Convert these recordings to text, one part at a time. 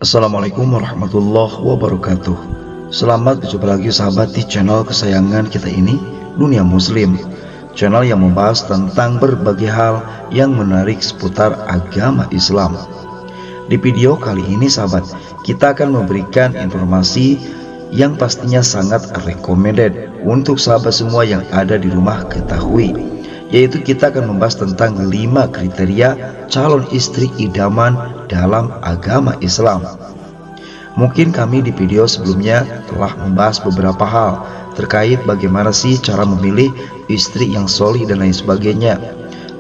Assalamualaikum warahmatullahi wabarakatuh. Selamat berjumpa lagi sahabat di channel kesayangan kita ini, Dunia Muslim. Channel yang membahas tentang berbagai hal yang menarik seputar agama Islam. Di video kali ini sahabat, kita akan memberikan informasi yang pastinya sangat recommended untuk sahabat semua yang ada di rumah ketahui, yaitu kita akan membahas tentang 5 kriteria calon istri idaman dalam agama Islam. Mungkin kami di video sebelumnya telah membahas beberapa hal terkait bagaimana sih cara memilih istri yang solih dan lain sebagainya.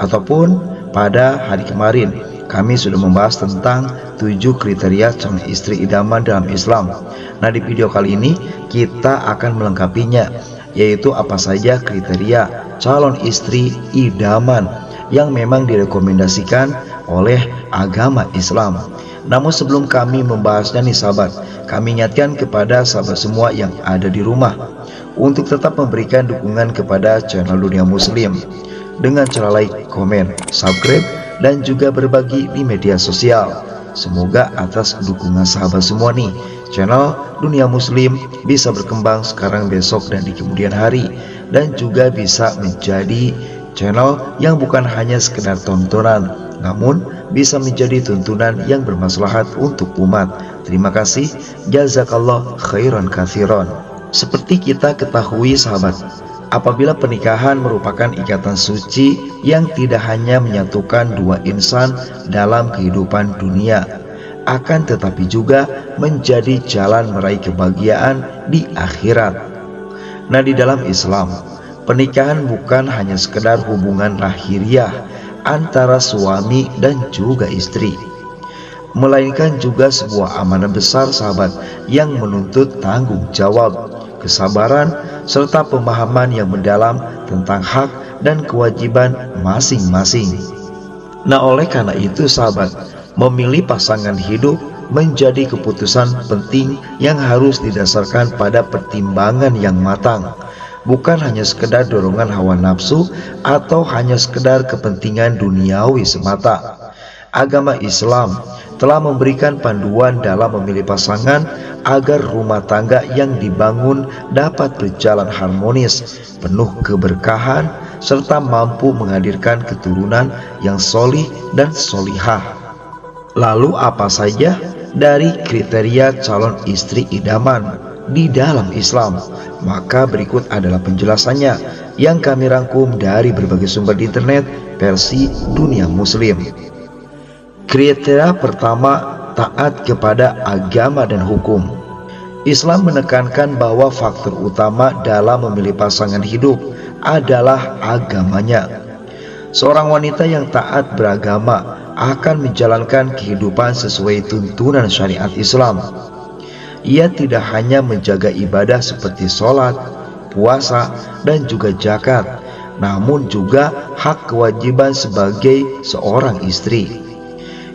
Ataupun pada hari kemarin kami sudah membahas tentang 7 kriteria calon istri idaman dalam Islam. Nah, di video kali ini kita akan melengkapinya, yaitu apa saja kriteria calon istri idaman yang memang direkomendasikan oleh agama Islam. Namun sebelum kami membahasnya nih sahabat, kami ingatkan kepada sahabat semua yang ada di rumah untuk tetap memberikan dukungan kepada channel Dunia Muslim dengan cara like, komen, subscribe, dan juga berbagi di media sosial. Semoga atas dukungan sahabat semua nih, channel Dunia Muslim bisa berkembang sekarang, besok, dan di kemudian hari, dan juga bisa menjadi channel yang bukan hanya sekedar tontonan, namun bisa menjadi tuntunan yang bermaslahat untuk umat. Terima kasih, jazakallah khairan katsiran. Seperti kita ketahui sahabat, apabila pernikahan merupakan ikatan suci yang tidak hanya menyatukan dua insan dalam kehidupan dunia, akan tetapi juga menjadi jalan meraih kebahagiaan di akhirat. Nah, di dalam Islam, pernikahan bukan hanya sekedar hubungan lahiriah antara suami dan juga istri, melainkan juga sebuah amanah besar sahabat yang menuntut tanggung jawab, kesabaran, serta pemahaman yang mendalam tentang hak dan kewajiban masing-masing. Nah, oleh karena itu sahabat, memilih pasangan hidup menjadi keputusan penting yang harus didasarkan pada pertimbangan yang matang, bukan hanya sekedar dorongan hawa nafsu atau hanya sekedar kepentingan duniawi semata. Agama Islam telah memberikan panduan dalam memilih pasangan agar rumah tangga yang dibangun dapat berjalan harmonis, penuh keberkahan, serta mampu menghadirkan keturunan yang solih dan solihah. Lalu apa saja dari kriteria calon istri idaman di dalam Islam? Maka berikut adalah penjelasannya yang kami rangkum dari berbagai sumber di internet versi Dunia Muslim. Kriteria pertama, taat kepada agama dan hukum. Islam menekankan bahwa faktor utama dalam memilih pasangan hidup adalah agamanya. Seorang wanita yang taat beragama akan menjalankan kehidupan sesuai tuntunan syariat Islam. Ia tidak hanya menjaga ibadah seperti sholat, puasa, dan juga zakat, namun juga hak kewajiban sebagai seorang istri.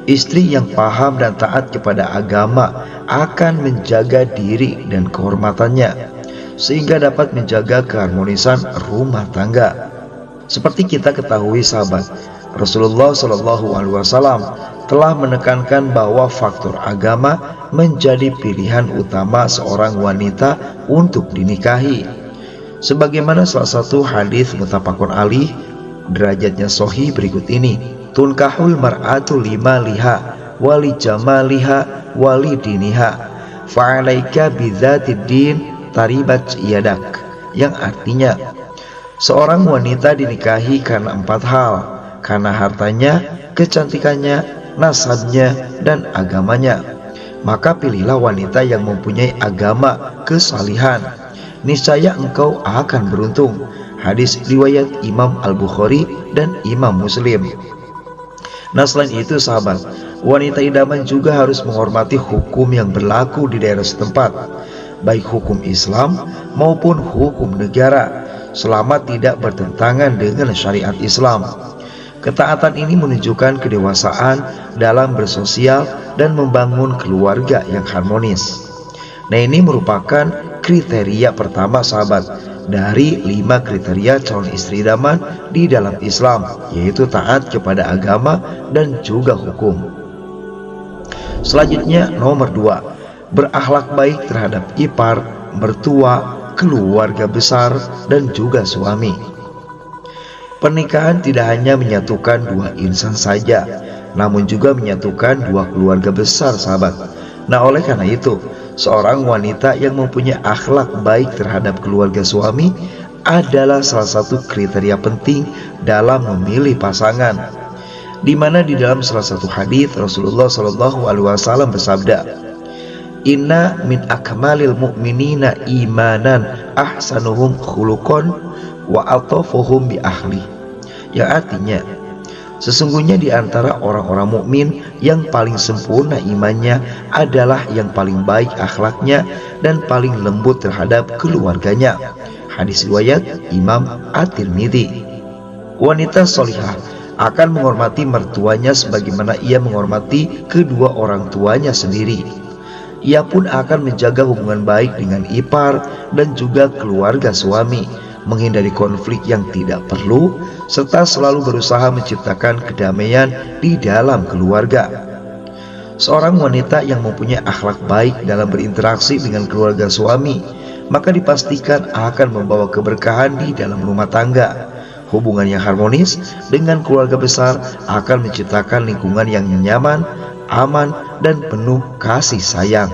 Istri yang paham dan taat kepada agama akan menjaga diri dan kehormatannya, sehingga dapat menjaga keharmonisan rumah tangga. Seperti kita ketahui sahabat, Rasulullah SAW telah menekankan bahwa faktor agama menjadi pilihan utama seorang wanita untuk dinikahi. Sebagaimana salah satu hadis muttafaqun alaih, derajatnya sahih berikut ini: tunkahul mar'atu lima liha wali jamaliha wali diniha fa'alaika bidzatid din taribat yadak, yang artinya seorang wanita dinikahi karena 4 hal: karena hartanya, kecantikannya, nasabnya, dan agamanya. Maka pilihlah wanita yang mempunyai agama kesalihan, niscaya engkau akan beruntung. Hadis riwayat Imam Al-Bukhari dan Imam Muslim. Nah, selain itu sahabat, wanita idaman juga harus menghormati hukum yang berlaku di daerah setempat, baik hukum Islam maupun hukum negara, selama tidak bertentangan dengan syariat Islam. Ketaatan ini menunjukkan kedewasaan dalam bersosial dan membangun keluarga yang harmonis. Nah, ini merupakan kriteria pertama sahabat dari 5 kriteria calon istri idaman di dalam Islam, yaitu taat kepada agama dan juga hukum. Selanjutnya nomor 2, berakhlak baik terhadap ipar, mertua, keluarga besar, dan juga suami. Pernikahan tidak hanya menyatukan dua insan saja, namun juga menyatukan dua keluarga besar, sahabat. Nah, oleh karena itu, seorang wanita yang mempunyai akhlak baik terhadap keluarga suami adalah salah satu kriteria penting dalam memilih pasangan. Di mana di dalam salah satu hadis Rasulullah SAW bersabda, "Inna min akmalil mu'minina imanan ahsanuhum khuluqan wa atafuhum bi ahli." Yang artinya, sesungguhnya di antara orang-orang mukmin yang paling sempurna imannya adalah yang paling baik akhlaknya dan paling lembut terhadap keluarganya. Hadis riwayat Imam At-Tirmidzi. Wanita solihah akan menghormati mertuanya sebagaimana ia menghormati kedua orang tuanya sendiri. Ia pun akan menjaga hubungan baik dengan ipar dan juga keluarga suami, menghindari konflik yang tidak perlu, serta selalu berusaha menciptakan kedamaian di dalam keluarga. Seorang wanita yang mempunyai akhlak baik dalam berinteraksi dengan keluarga suami, maka dipastikan akan membawa keberkahan di dalam rumah tangga. Hubungan yang harmonis dengan keluarga besar akan menciptakan lingkungan yang nyaman, aman, dan penuh kasih sayang.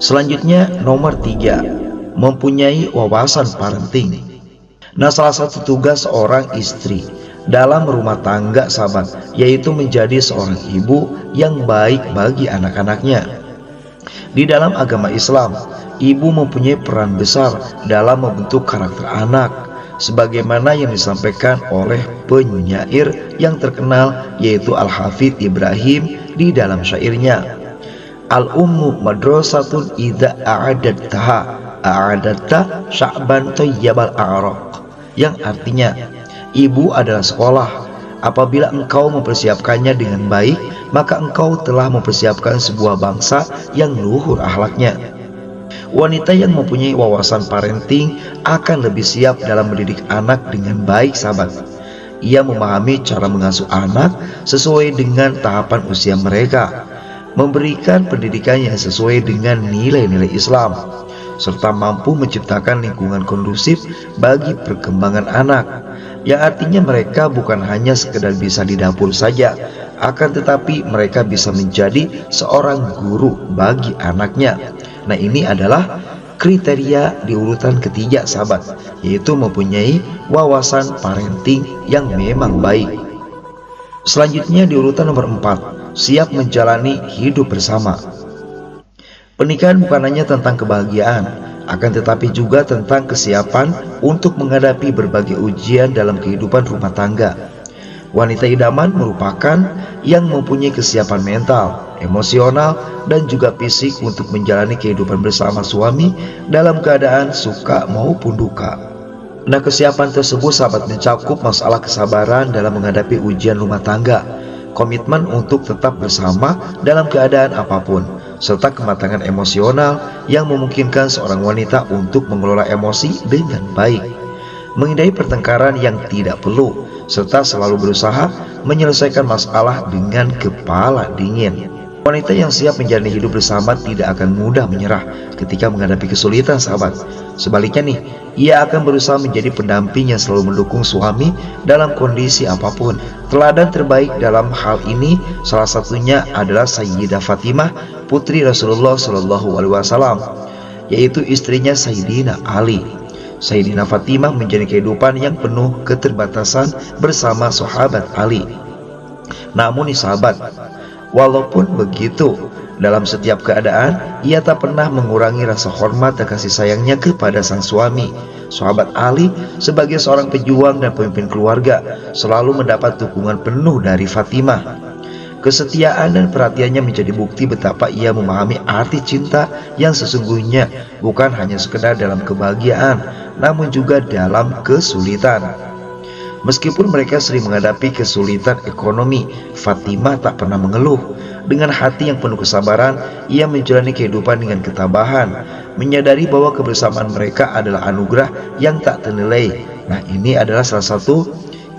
Selanjutnya nomor 3, mempunyai wawasan parenting. Nah, salah satu tugas seorang istri dalam rumah tangga, sahabat, yaitu menjadi seorang ibu yang baik bagi anak-anaknya. Di dalam agama Islam, ibu mempunyai peran besar dalam membentuk karakter anak, sebagaimana yang disampaikan oleh penyair yang terkenal yaitu Al-Hafidz Ibrahim di dalam syairnya, "Al-ummu madrasatun idza a'adattaha a'adatta sya'ban tayyibal a'raq." Yang artinya, ibu adalah sekolah. Apabila engkau mempersiapkannya dengan baik, maka engkau telah mempersiapkan sebuah bangsa yang luhur akhlaknya. Wanita yang mempunyai wawasan parenting akan lebih siap dalam mendidik anak dengan baik, sahabat. Ia memahami cara mengasuh anak sesuai dengan tahapan usia mereka, memberikan pendidikan yang sesuai dengan nilai-nilai Islam, serta mampu menciptakan lingkungan kondusif bagi perkembangan anak, yang artinya mereka bukan hanya sekedar bisa di dapur saja, akan tetapi mereka bisa menjadi seorang guru bagi anaknya. Nah, ini adalah kriteria di urutan ketiga, sahabat, yaitu mempunyai wawasan parenting yang memang baik. Selanjutnya di urutan nomor 4, siap menjalani hidup bersama. Pernikahan bukan hanya tentang kebahagiaan, akan tetapi juga tentang kesiapan untuk menghadapi berbagai ujian dalam kehidupan rumah tangga. Wanita idaman merupakan yang mempunyai kesiapan mental, emosional, dan juga fisik untuk menjalani kehidupan bersama suami dalam keadaan suka maupun duka. Nah, kesiapan tersebut, sahabat, mencakup masalah kesabaran dalam menghadapi ujian rumah tangga, komitmen untuk tetap bersama dalam keadaan apapun, serta kematangan emosional yang memungkinkan seorang wanita untuk mengelola emosi dengan baik, menghindari pertengkaran yang tidak perlu, serta selalu berusaha menyelesaikan masalah dengan kepala dingin. Wanita yang siap menjalani hidup bersama tidak akan mudah menyerah ketika menghadapi kesulitan, sahabat. Sebaliknya nih, ia akan berusaha menjadi pendamping yang selalu mendukung suami dalam kondisi apapun. Teladan terbaik dalam hal ini salah satunya adalah Sayyidah Fatimah, putri Rasulullah SAW, yaitu istrinya Sayyidina Ali. Sayyidina Fatimah menjadi kehidupan yang penuh keterbatasan bersama sahabat Ali. Namun nih, sahabat, walaupun begitu, dalam setiap keadaan ia tak pernah mengurangi rasa hormat dan kasih sayangnya kepada sang suami. Sahabat Ali sebagai seorang pejuang dan pemimpin keluarga selalu mendapat dukungan penuh dari Fatimah. Kesetiaan dan perhatiannya menjadi bukti betapa ia memahami arti cinta yang sesungguhnya, bukan hanya sekedar dalam kebahagiaan, namun juga dalam kesulitan. Meskipun mereka sering menghadapi kesulitan ekonomi, Fatimah tak pernah mengeluh. Dengan hati yang penuh kesabaran, ia menjalani kehidupan dengan ketabahan, menyadari bahwa kebersamaan mereka adalah anugerah yang tak ternilai. Nah, ini adalah salah satu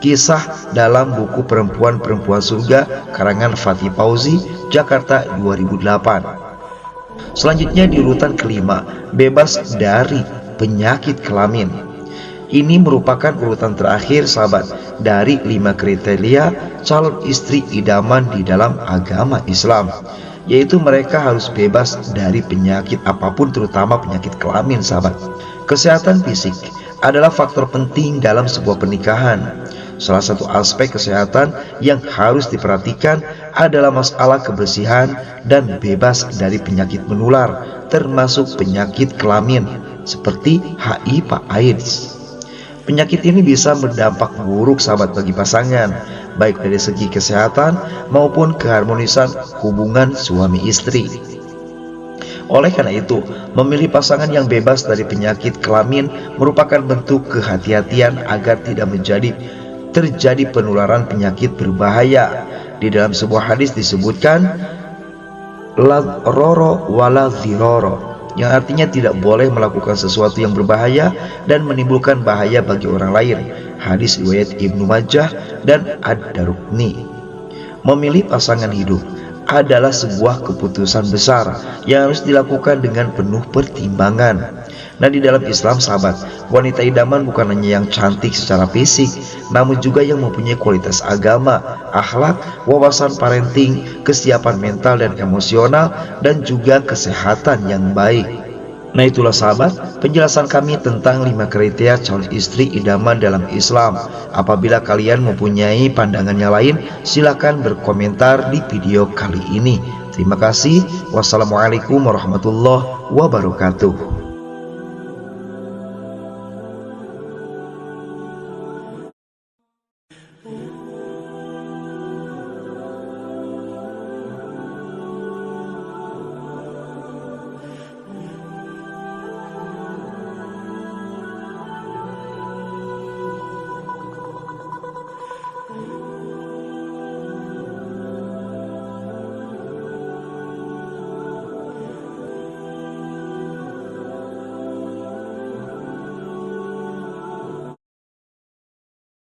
kisah dalam buku Perempuan-Perempuan Surga karangan Fatih Fauzi, Jakarta 2008. Selanjutnya di urutan kelima, bebas dari penyakit kelamin. Ini merupakan urutan terakhir sahabat dari 5 kriteria calon istri idaman di dalam agama Islam, yaitu mereka harus bebas dari penyakit apapun, terutama penyakit kelamin sahabat. Kesehatan fisik adalah faktor penting dalam sebuah pernikahan. Salah satu aspek kesehatan yang harus diperhatikan adalah masalah kebersihan dan bebas dari penyakit menular, termasuk penyakit kelamin seperti HIV/AIDS. Penyakit ini bisa berdampak buruk sahabat bagi pasangan, baik dari segi kesehatan maupun keharmonisan hubungan suami istri. Oleh karena itu, memilih pasangan yang bebas dari penyakit kelamin merupakan bentuk kehati-hatian agar tidak terjadi penularan penyakit berbahaya. Di dalam sebuah hadis disebutkan la roro wala dhiroro, yang artinya tidak boleh melakukan sesuatu yang berbahaya dan menimbulkan bahaya bagi orang lain. Hadis riwayat Ibnu Majah dan Ad-Darqutni. Memilih pasangan hidup adalah sebuah keputusan besar yang harus dilakukan dengan penuh pertimbangan. Nah, di dalam Islam sahabat, wanita idaman bukan hanya yang cantik secara fisik, namun juga yang mempunyai kualitas agama, akhlak, wawasan parenting, kesiapan mental dan emosional, dan juga kesehatan yang baik. Nah, itulah sahabat penjelasan kami tentang 5 kriteria calon istri idaman dalam Islam. Apabila kalian mempunyai pandangan yang lain, silakan berkomentar di video kali ini. Terima kasih. Wassalamualaikum warahmatullahi wabarakatuh.